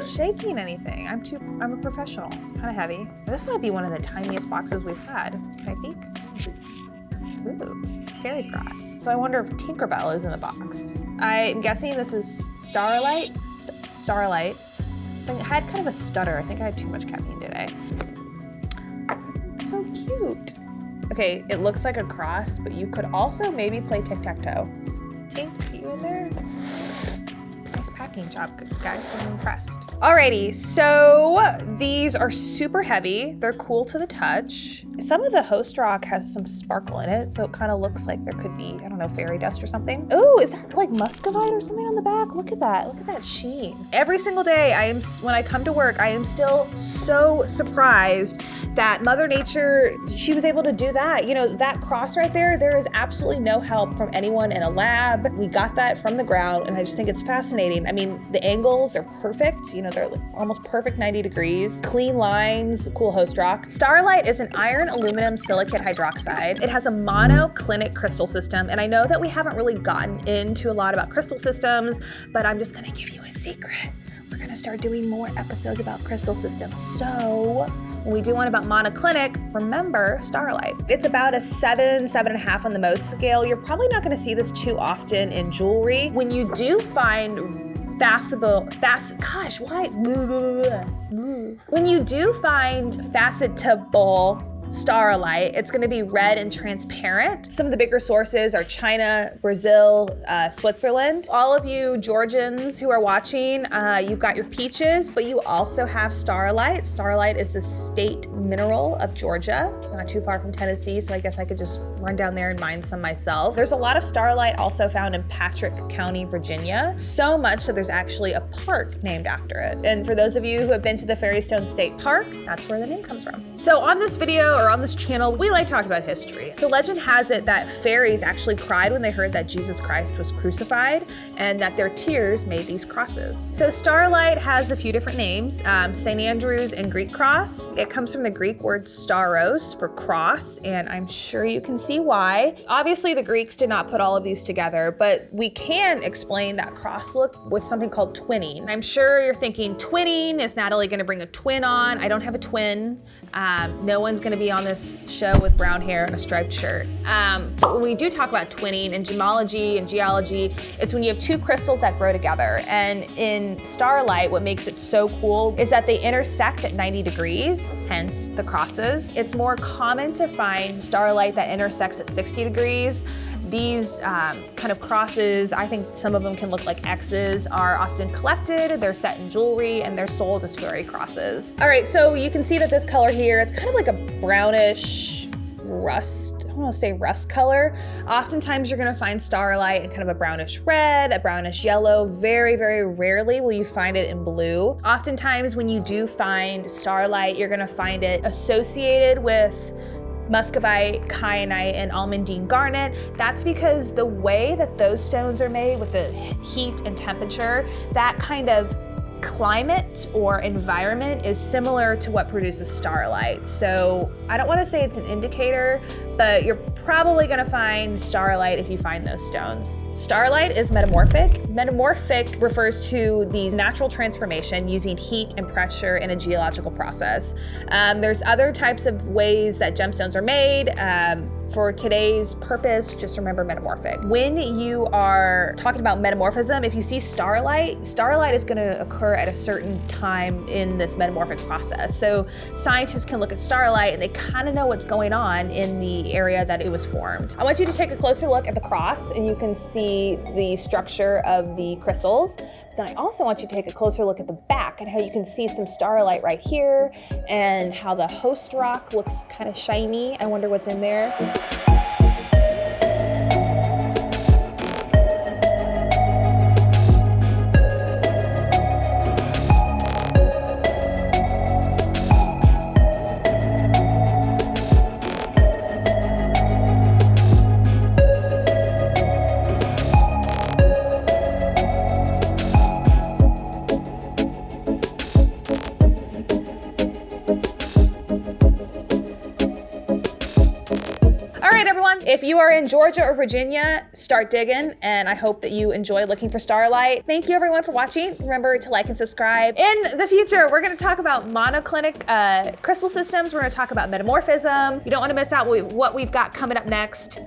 shaking anything. I'm a professional. It's kind of heavy. This might be one of the tiniest boxes we've had. Can I peek? Ooh, fairy cross. So I wonder if Tinkerbell is in the box. I'm guessing this is Starlite. Starlite. I had kind of a stutter. I think I had too much caffeine today. So cute. Okay, it looks like a cross, but you could also maybe play tic-tac-toe. Tink, you in there? Nice packing job, guys. I'm impressed. Alrighty, so these are super heavy. They're cool to the touch. Some of the host rock has some sparkle in it, so it kind of looks like there could be, I don't know, fairy dust or something. Oh, is that like muscovite or something on the back? Look at that. Look at that sheen. Every single day, when I come to work, I am still so surprised that Mother Nature, she was able to do that. You know, that cross right there is absolutely no help from anyone in a lab. We got that from the ground, and I just think it's fascinating. I mean, the angles, they're perfect. You know, they're like almost perfect 90 degrees. Clean lines, cool host rock. Starlite is an iron aluminum silicate hydroxide. It has a monoclinic crystal system, and I know that we haven't really gotten into a lot about crystal systems, but I'm just gonna give you a secret. We're gonna start doing more episodes about crystal systems. So when we do one about monoclinic, remember Starlite. It's about a 7.5 on the Mohs scale. You're probably not gonna see this too often in jewelry. When you do find when you do find facetable Starlite, it's gonna be red and transparent. Some of the bigger sources are China, Brazil, Switzerland. All of you Georgians who are watching, you've got your peaches, but you also have Starlite. Starlite is the state mineral of Georgia, not too far from Tennessee, so I guess I could just run down there and mine some myself. There's a lot of Starlite also found in Patrick County, Virginia. So much that there's actually a park named after it. And for those of you who have been to the Fairystone State Park, that's where the name comes from. So on this video, or on this channel, we like to talk about history. So legend has it that fairies actually cried when they heard that Jesus Christ was crucified, and that their tears made these crosses. So Starlite has a few different names, St. Andrew's and Greek cross. It comes from the Greek word stauros for cross, and I'm sure you can see why. Obviously the Greeks did not put all of these together, but we can explain that cross look with something called twinning. I'm sure you're thinking, twinning, is Natalie gonna bring a twin on? I don't have a twin. No one's gonna be on this show with brown hair and a striped shirt. But when we do talk about twinning in gemology and geology, it's when you have two crystals that grow together. And in Starlite, what makes it so cool is that they intersect at 90 degrees, hence the crosses. It's more common to find Starlite that intersects at 60 degrees. These kind of crosses, I think some of them can look like X's, are often collected, they're set in jewelry, and they're sold as fairy crosses. All right, so you can see that this color here, it's kind of like a brownish rust, I don't want to say rust color. Oftentimes you're gonna find Starlite in kind of a brownish red, a brownish yellow. Very, very rarely will you find it in blue. Oftentimes when you do find Starlite, you're gonna find it associated with muscovite, kyanite, and almandine garnet. That's because the way that those stones are made with the heat and temperature, that kind of climate or environment is similar to what produces Starlite. So I don't want to say it's an indicator, but you're probably going to find Starlite if you find those stones. Starlite is metamorphic. Metamorphic refers to the natural transformation using heat and pressure in a geological process. There's other types of ways that gemstones are made. For today's purpose, just remember metamorphic. When you are talking about metamorphism, if you see Starlite, Starlite is gonna occur at a certain time in this metamorphic process. So scientists can look at Starlite and they kind of know what's going on in the area that it was formed. I want you to take a closer look at the cross and you can see the structure of the crystals. Then I also want you to take a closer look at the back and how you can see some Starlite right here and how the host rock looks kind of shiny. I wonder what's in there. If you are in Georgia or Virginia, start digging, and I hope that you enjoy looking for Starlite. Thank you everyone for watching. Remember to like and subscribe. In the future, we're gonna talk about monoclinic crystal systems. We're gonna talk about metamorphism. You don't wanna miss out what we've got coming up next.